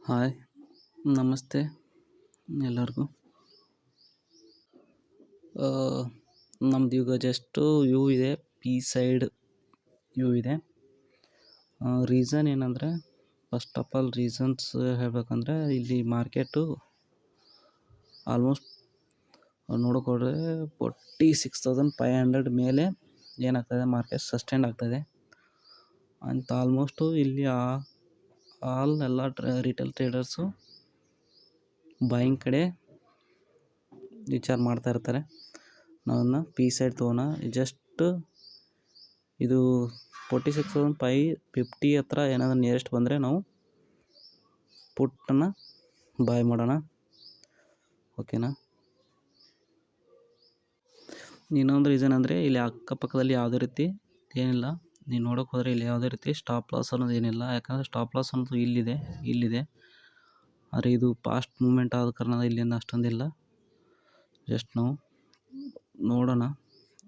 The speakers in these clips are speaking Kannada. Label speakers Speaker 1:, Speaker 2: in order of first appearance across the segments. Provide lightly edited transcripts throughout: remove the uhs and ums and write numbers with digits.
Speaker 1: ಹಾಯ್, ನಮಸ್ತೆ ಎಲ್ಲರಿಗೂ. ನಮ್ದು ಈಗ ಜಸ್ಟು ವ್ಯೂ ಇದೆ, ಪಿ ಸೈಡ್ ವ್ಯೂ ಇದೆ. ರೀಸನ್ ಏನಂದರೆ, ಫಸ್ಟ್ ಆಫ್ ಆಲ್ ರೀಸನ್ಸ್ ಹೇಳಬೇಕಂದ್ರೆ, ಇಲ್ಲಿ ಮಾರ್ಕೆಟು ಆಲ್ಮೋಸ್ಟ್ ನೋಡೋಕ್ಕೋದ್ರೆ 46,500 ಮೇಲೆ ಏನಾಗ್ತದೆ, ಮಾರ್ಕೆಟ್ ಸಸ್ಟೈನ್ ಆಗ್ತದೆ ಅಂತ. ಆಲ್ಮೋಸ್ಟು ಇಲ್ಲಿ ಎಲ್ಲ ರಿಟೇಲ್ ಟ್ರೇಡರ್ಸು ಬಾಯಿಂಗ್ ಕಡೆ ವಿಚಾರ ಮಾಡ್ತಾ ಇರ್ತಾರೆ. ನಾವನ್ನ ಪಿ ಸೈಡ್ ತೊಗೋಣ. ಜಸ್ಟ್ ಇದು 46,550 ಹತ್ರ ಏನಾದರೂ ನಿಯರೆಸ್ಟ್ ಬಂದರೆ ನಾವು ಪುಟ್ಟನ್ನು ಬಾಯ್ ಮಾಡೋಣ, ಓಕೆನಾ. ಇನ್ನೊಂದು ರೀಸನ್ ಅಂದರೆ, ಇಲ್ಲಿ ಅಕ್ಕಪಕ್ಕದಲ್ಲಿ ಯಾವುದೇ ರೀತಿ ಏನಿಲ್ಲ. ನೀವು ನೋಡೋಕೆ ಹೋದರೆ ಇಲ್ಲಿ ಯಾವುದೇ ರೀತಿ ಸ್ಟಾಪ್ ಲಾಸ್ ಅನ್ನೋದು ಏನಿಲ್ಲ. ಯಾಕಂದರೆ ಸ್ಟಾಪ್ ಲಾಸ್ ಅನ್ನೋದು ಇಲ್ಲಿದೆ. ಆದರೆ ಇದು ಫಾಸ್ಟ್ ಮೂಮೆಂಟ್ ಆದ ಕಾರಣ ಇಲ್ಲಿಂದ ಅಷ್ಟೊಂದಿಲ್ಲ. ಜಸ್ಟ್ ನಾವು ನೋಡೋಣ.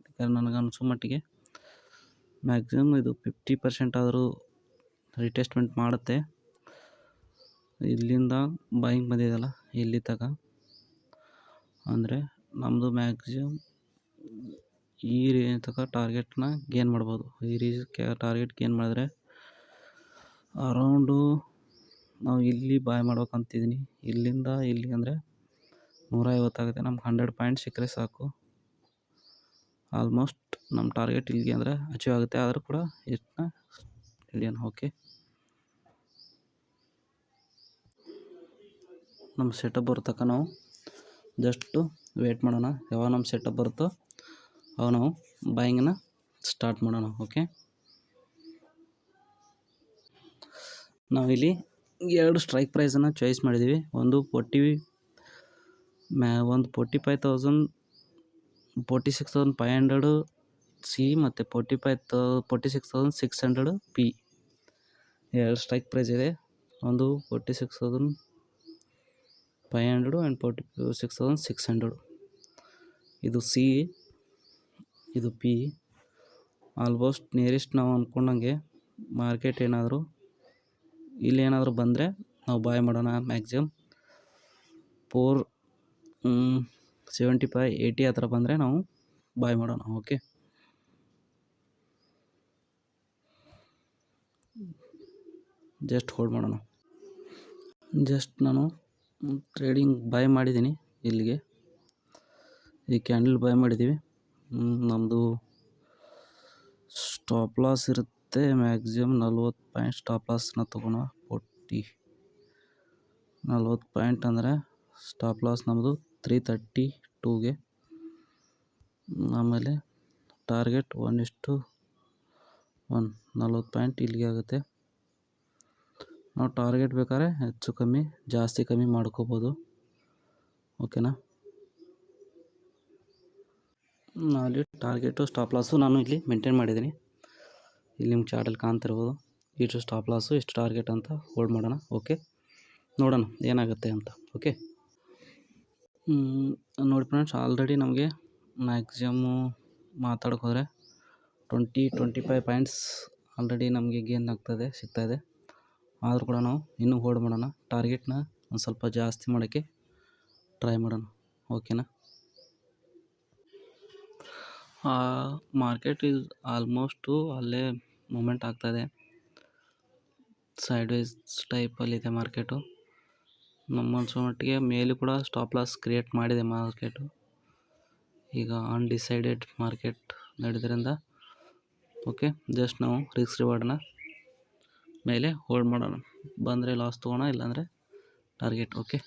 Speaker 1: ಯಾಕಂದರೆ ನನಗೆ ಅನಿಸೋ ಮಟ್ಟಿಗೆ ಮ್ಯಾಕ್ಸಿಮಮ್ ಇದು 50% ಆದರೂ ರಿಟೆಸ್ಟ್ಮೆಂಟ್ ಮಾಡುತ್ತೆ. ಇಲ್ಲಿಂದ ಬಾಯಿಂಗ್ ಬಂದಿದೆಯಲ್ಲ ಇಲ್ಲಿ ತಗ, ಅಂದರೆ ನಮ್ಮದು ಮ್ಯಾಕ್ಸಿಮಮ್ ಈ ರೇಂಜ್ ತನಕ ಟಾರ್ಗೆಟ್ನ ಗೇನ್ ಮಾಡ್ಬೋದು. ಈ ರೇಂಜ್ ಟಾರ್ಗೆಟ್ ಗೇನ್ ಮಾಡಿದ್ರೆ ಅರೌಂಡು ನಾವು ಇಲ್ಲಿ ಬಾಯ್ ಮಾಡ್ಬೇಕಂತಿದ್ದೀನಿ. ಇಲ್ಲಿಂದ ಇಲ್ಲಿ ಅಂದರೆ 150 ಆಗುತ್ತೆ. ನಮ್ಗೆ 100 ಪಾಯಿಂಟ್ ಸಿಕ್ಕರೆ ಸಾಕು. ಆಲ್ಮೋಸ್ಟ್ ನಮ್ಮ ಟಾರ್ಗೆಟ್ ಇಲ್ಲಿಗೆ ಅಂದರೆ ಅಚೀವ್ ಆಗುತ್ತೆ. ಆದರೂ ಕೂಡ ಇದನ್ನ ಹಿಡಿಯೋಣ, ಓಕೆ. ನಮ್ಮ ಸೆಟಪ್ ಬರೋ ತನಕ ನಾವು ಜಸ್ಟು ವೇಟ್ ಮಾಡೋಣ. ಯಾವಾಗ ನಮ್ಮ ಸೆಟಪ್ ಬರುತ್ತೋ ಅವಾಗ ನಾವು ಬಾಯಿಂಗನ್ನು ಸ್ಟಾರ್ಟ್ ಮಾಡೋಣ, ಓಕೆ. ನಾವಿಲ್ಲಿ 2 ಸ್ಟ್ರೈಕ್ ಪ್ರೈಸನ್ನು ಚಾಯ್ಸ್ ಮಾಡಿದ್ದೀವಿ. ಒಂದು 46,500 ಸಿ ಮತ್ತು 46,600 ಪಿ. 2 ಸ್ಟ್ರೈಕ್ ಪ್ರೈಸ್ ಇದೆ. ಒಂದು 46,500 ಆ್ಯಂಡ್ 46,600. ಇದು ಸಿ, ಇದು ಪಿ. ಆಲ್ಮೋಸ್ಟ್ ನಿಯರೆಸ್ಟ್ ನಾವು ಅಂದ್ಕೊಂಡಂಗೆ ಮಾರ್ಕೆಟ್ ಏನಾದರೂ ಇಲ್ಲೇನಾದರೂ ಬಂದರೆ ನಾವು ಬಾಯ್ ಮಾಡೋಣ. ಮ್ಯಾಕ್ಸಿಮಮ್ 475-80 ಹತ್ರ ಬಂದರೆ ನಾವು ಬಾಯ್ ಮಾಡೋಣ, ಓಕೆ. ಜಸ್ಟ್ ಹೋಲ್ಡ್ ಮಾಡೋಣ. ಜಸ್ಟ್ ನಾನು ಟ್ರೇಡಿಂಗ್ ಬಾಯ್ ಮಾಡಿದ್ದೀನಿ. ಇಲ್ಲಿಗೆ ಈ ಕ್ಯಾಂಡಲ್ ಬಾಯ್ ಮಾಡಿದ್ದೀವಿ. ನಮ್ಮದು ಸ್ಟಾಪ್ ಲಾಸ್ ಇರುತ್ತೆ ಮ್ಯಾಕ್ಸಿಮಮ್ 40 ಪಾಯಿಂಟ್ ಸ್ಟಾಪ್ ಲಾಸ್ನ ತೊಗೋಣ. 40 ಪಾಯಿಂಟ್ ಅಂದರೆ ಸ್ಟಾಪ್ ಲಾಸ್ ನಮ್ಮದು 332ಗೆ. ಆಮೇಲೆ ಟಾರ್ಗೆಟ್ 1:1 40 ಪಾಯಿಂಟ್ ಇಲ್ಲಿಗೆ ಆಗುತ್ತೆ. ನಾವು ಟಾರ್ಗೆಟ್ ಬೇಕಾದ್ರೆ ಹೆಚ್ಚು ಕಮ್ಮಿ ಜಾಸ್ತಿ ಕಮ್ಮಿ ಮಾಡ್ಕೋಬೋದು, ಓಕೆನಾ. ನಾವಿಲ್ಲಿ ಟಾರ್ಗೆಟು ಸ್ಟಾಪ್ ಲಾಸು ನಾನು ಇಲ್ಲಿ ಮೇಂಟೈನ್ ಮಾಡಿದ್ದೀನಿ. ಇಲ್ಲಿ ನಿಮ್ಮ ಚಾರ್ಟಲ್ಲಿ ಕಾಣ್ತಿರ್ಬೋದು. ಇಷ್ಟು ಸ್ಟಾಪ್ ಲಾಸು, ಇಷ್ಟು ಟಾರ್ಗೆಟ್ ಅಂತ ಹೋಲ್ಡ್ ಮಾಡೋಣ, ಓಕೆ. ನೋಡೋಣ ಏನಾಗುತ್ತೆ ಅಂತ, ಓಕೆ. ನೋಡಿ ಫ್ರೆಂಡ್ಸ್, ಆಲ್ರೆಡಿ ನಮಗೆ ಮ್ಯಾಕ್ಸಿಮಮ್ಮು ಮಾತಾಡೋಕೆ ಹೋದರೆ 20-25 ಪಾಯಿಂಟ್ಸ್ ಆಲ್ರೆಡಿ ನಮಗೆ ಗೇನ್ ಸಿಗ್ತಾಯಿದೆ. ಆದರೂ ಕೂಡ ನಾವು ಇನ್ನೂ ಹೋಲ್ಡ್ ಮಾಡೋಣ. ಟಾರ್ಗೆಟ್ನ ಒಂದು ಸ್ವಲ್ಪ ಜಾಸ್ತಿ ಮಾಡೋಕ್ಕೆ ಟ್ರೈ ಮಾಡೋಣ, ಓಕೆನಾ. ಮಾರ್ಕೆಟ್ ಈಸ್ ಆಲ್ಮೋಸ್ಟು ಅಲ್ಲೇ ಮೂಮೆಂಟ್ ಆಗ್ತಾಯಿದೆ. ಸೈಡ್ ವೈಸ್ ಟೈಪಲ್ಲಿದೆ ಮಾರ್ಕೆಟು. ನಮ್ಮ ಅನ್ಸೋ ಮಟ್ಟಿಗೆ ಮೇಲೂ ಕೂಡ ಸ್ಟಾಪ್ ಲಾಸ್ ಕ್ರಿಯೇಟ್ ಮಾಡಿದೆ ಮಾರ್ಕೆಟು. ಈಗ ಅನ್ಡಿಸೈಡೆಡ್ ಮಾರ್ಕೆಟ್ ನಡೆದ್ರಿಂದ ಓಕೆ, ಜಸ್ಟ್ ನಾವು ರಿಸ್ಕ್ ರಿವಾರ್ಡ್ನ ಮೇಲೆ ಹೋಲ್ಡ್ ಮಾಡೋಣ. ಬಂದರೆ ಲಾಸ್ ತೊಗೋಣ, ಇಲ್ಲಾಂದರೆ ಟಾರ್ಗೆಟ್, ಓಕೆ.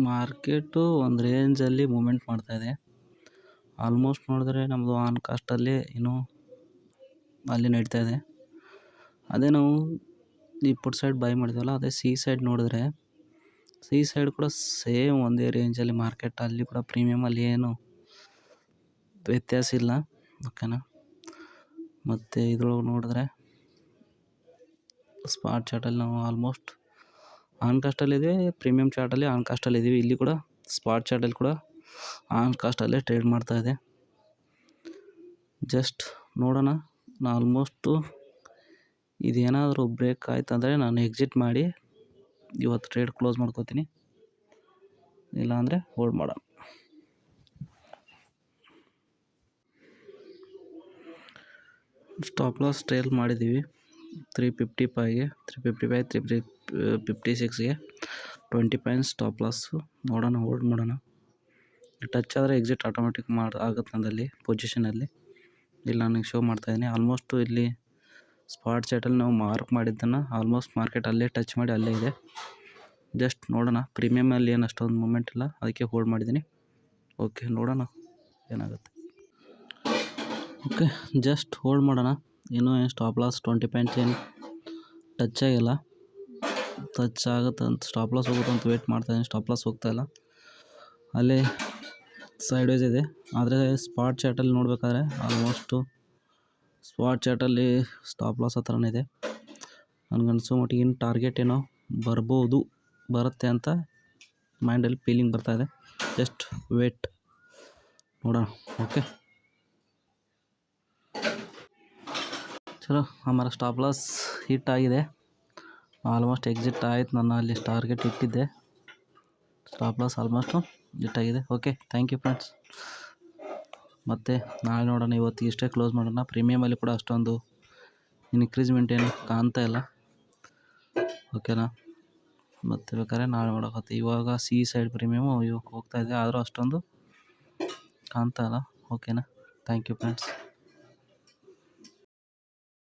Speaker 1: ಮಾರ್ಕೆಟು ಒಂದು ರೇಂಜಲ್ಲಿ ಮೂಮೆಂಟ್ ಮಾಡ್ತಾಯಿದೆ. ಆಲ್ಮೋಸ್ಟ್ ನೋಡಿದ್ರೆ ನಮ್ಮದು ಆನ್ ಕಾಸ್ಟಲ್ಲಿ ಇನ್ನೂ ಅಲ್ಲಿ ನಡೀತಾ ಇದೆ. ಅದೇ ನಾವು ಈ ಪುಟ್ ಸೈಡ್ ಬೈ ಮಾಡಿದ್ವಲ್ಲ, ಅದೇ ಸಿ ಸೈಡ್ ನೋಡಿದ್ರೆ ಸಿ ಸೈಡ್ ಕೂಡ ಸೇಮ್ ಒಂದೇ ರೇಂಜಲ್ಲಿ ಮಾರ್ಕೆಟ್. ಅಲ್ಲಿ ಕೂಡ ಪ್ರೀಮಿಯಮಲ್ಲಿ ಏನು ವ್ಯತ್ಯಾಸ ಇಲ್ಲ, ಓಕೆನಾ. ಮತ್ತು ಇದ್ರೊಳಗೆ ನೋಡಿದ್ರೆ ಸ್ಪಾಟ್ ಚಾರ್ಟಲ್ಲಿ ನಾವು ಆಲ್ಮೋಸ್ಟ್ ಆನ್ ಕಾಸ್ಟಲ್ಲಿದೆ. ಪ್ರೀಮಿಯಮ್ ಚಾರ್ಟಲ್ಲಿ ಆನ್ ಕಾಸ್ಟಲ್ಲಿದ್ದೀವಿ. ಇಲ್ಲಿ ಕೂಡ ಸ್ಪಾಟ್ ಚಾರ್ಟಲ್ಲಿ ಕೂಡ ಆನ್ ಕಾಸ್ಟಲ್ಲೇ ಟ್ರೇಡ್ ಮಾಡ್ತಾಯಿದೆ. ಜಸ್ಟ್ ನೋಡೋಣ. ನಾನು ಆಲ್ಮೋಸ್ಟು ಇದೇನಾದರೂ ಬ್ರೇಕ್ ಆಯ್ತಂದರೆ ನಾನು ಎಕ್ಸಿಟ್ ಮಾಡಿ ಇವತ್ತು ಟ್ರೇಡ್ ಕ್ಲೋಸ್ ಮಾಡ್ಕೋತೀನಿ, ಇಲ್ಲಾಂದರೆ ಹೋಲ್ಡ್ ಮಾಡೋಣ. ಸ್ಟಾಪ್ ಲಾಸ್ ಟ್ರೇಲ್ ಮಾಡಿದ್ದೀವಿ 355ಗೆ, 355, 356ಗೆ 20 ಪಾಯಿಂಟ್ಸ್ ಸ್ಟಾಪ್ ಲಾಸು. ನೋಡೋಣ, ಹೋಲ್ಡ್ ಮಾಡೋಣ. ಟಚ್ ಆದರೆ ಎಕ್ಸಿಟ್ ಆಟೋಮೆಟಿಕ್ ಆಗುತ್ತೆ ನನ್ನಲ್ಲಿ ಪೊಸಿಷನಲ್ಲಿ. ಇಲ್ಲಿ ನನಗೆ ಶೋ ಮಾಡ್ತಾಯಿದ್ದೀನಿ. ಆಲ್ಮೋಸ್ಟು ಇಲ್ಲಿ ಸ್ಪಾಟ್ ಚಾರ್ಟಲ್ಲಿ ನಾವು ಮಾರ್ಕ್ ಮಾಡಿದ್ದನ್ನು ಆಲ್ಮೋಸ್ಟ್ ಮಾರ್ಕೆಟ್ ಅಲ್ಲೇ ಟಚ್ ಮಾಡಿ ಅಲ್ಲೇ ಇದೆ. ಜಸ್ಟ್ ನೋಡೋಣ. ಪ್ರೀಮಿಯಮಲ್ಲಿ ಏನು ಅಷ್ಟೊಂದು ಮೂಮೆಂಟ್ ಇಲ್ಲ, ಅದಕ್ಕೆ ಹೋಲ್ಡ್ ಮಾಡಿದ್ದೀನಿ. ಓಕೆ, ನೋಡೋಣ ಏನಾಗುತ್ತೆ. ಓಕೆ, ಜಸ್ಟ್ ಹೋಲ್ಡ್ ಮಾಡೋಣ. ಇನ್ನೂ ಏನು ಸ್ಟಾಪ್ ಲಾಸ್ 20 ಪಾಯಿಂಟ್ಸ್ ಏನು ಟಚ್ ಆಗಿಲ್ಲ. ಟಚ್ ಆಗುತ್ತೆ ಅಂತ, ಸ್ಟಾಪ್ ಲಾಸ್ ಹೋಗುತ್ತೆ ಅಂತ ವೇಟ್ ಮಾಡ್ತಾಯಿದ್ದೀನಿ. ಸ್ಟಾಪ್ ಲಾಸ್ ಹೋಗ್ತಾಯಿಲ್ಲ, ಅಲ್ಲೇ ಸೈಡ್ ವೈಸ್ ಇದೆ. ಆದರೆ ಸ್ಪಾಟ್ ಚಾರ್ಟಲ್ಲಿ ನೋಡಬೇಕಾದ್ರೆ ಆಲ್ಮೋಸ್ಟು ಸ್ಪಾಟ್ ಚಾರ್ಟಲ್ಲಿ ಸ್ಟಾಪ್ ಲಾಸ್ ಹತ್ರನೇ ಇದೆ. ನನಗನ್ಸೋ ಮಟ್ಟಿಗೆ ಇನ್ನು ಟಾರ್ಗೆಟ್ ಏನೋ ಬರುತ್ತೆ ಅಂತ ಮೈಂಡಲ್ಲಿ ಫೀಲಿಂಗ್ ಬರ್ತಾಯಿದೆ. ಜಸ್ಟ್ ವೇಟ್, ನೋಡೋಣ. ಓಕೆ, ಚಲೋ. ಹಮಾರ ಸ್ಟಾಪ್ ಲಾಸ್ ಹಿಟ್ ಆಗಿದೆ. ಆಲ್ಮೋಸ್ಟ್ ಎಕ್ಸಿಟ್ ಆಯ್ತು. ನಾನು ಅಲ್ಲಿ ಟಾರ್ಗೆಟ್ ಇಟ್ಟಿದ್ದೆ. ಸ್ಟಾಪ್ ಲಾಸ್ ಆಲ್ಮೋಸ್ಟು ಹಿಟ್ ಆಗಿದೆ. Okay, thank you friends. ಮತ್ತು ನಾಳೆ ನೋಡೋಣ. ಇವತ್ತಿಗೆ ಇಷ್ಟೇ ಕ್ಲೋಸ್ ಮಾಡೋಣ. ಪ್ರೀಮಿಯಮಲ್ಲಿ ಕೂಡ ಅಷ್ಟೊಂದು ಇನ್ಕ್ರೀಸ್ಮೆಂಟ್ ಏನು ಕಾಣ್ತಾ ಇಲ್ಲ. ಓಕೆನಾ? ಮತ್ತು ಬೇಕಾದ್ರೆ ನಾಳೆ ನೋಡೋಕತ್ತೆ. ಇವಾಗ ಸೈಡ್ ಪ್ರೀಮಿಯಮು ಇವಾಗ ಹೋಗ್ತಾಯಿದೆ, ಆದರೂ ಅಷ್ಟೊಂದು ಕಾಣ್ತಾ ಇಲ್ಲ. ಓಕೆನಾ? Thank you friends.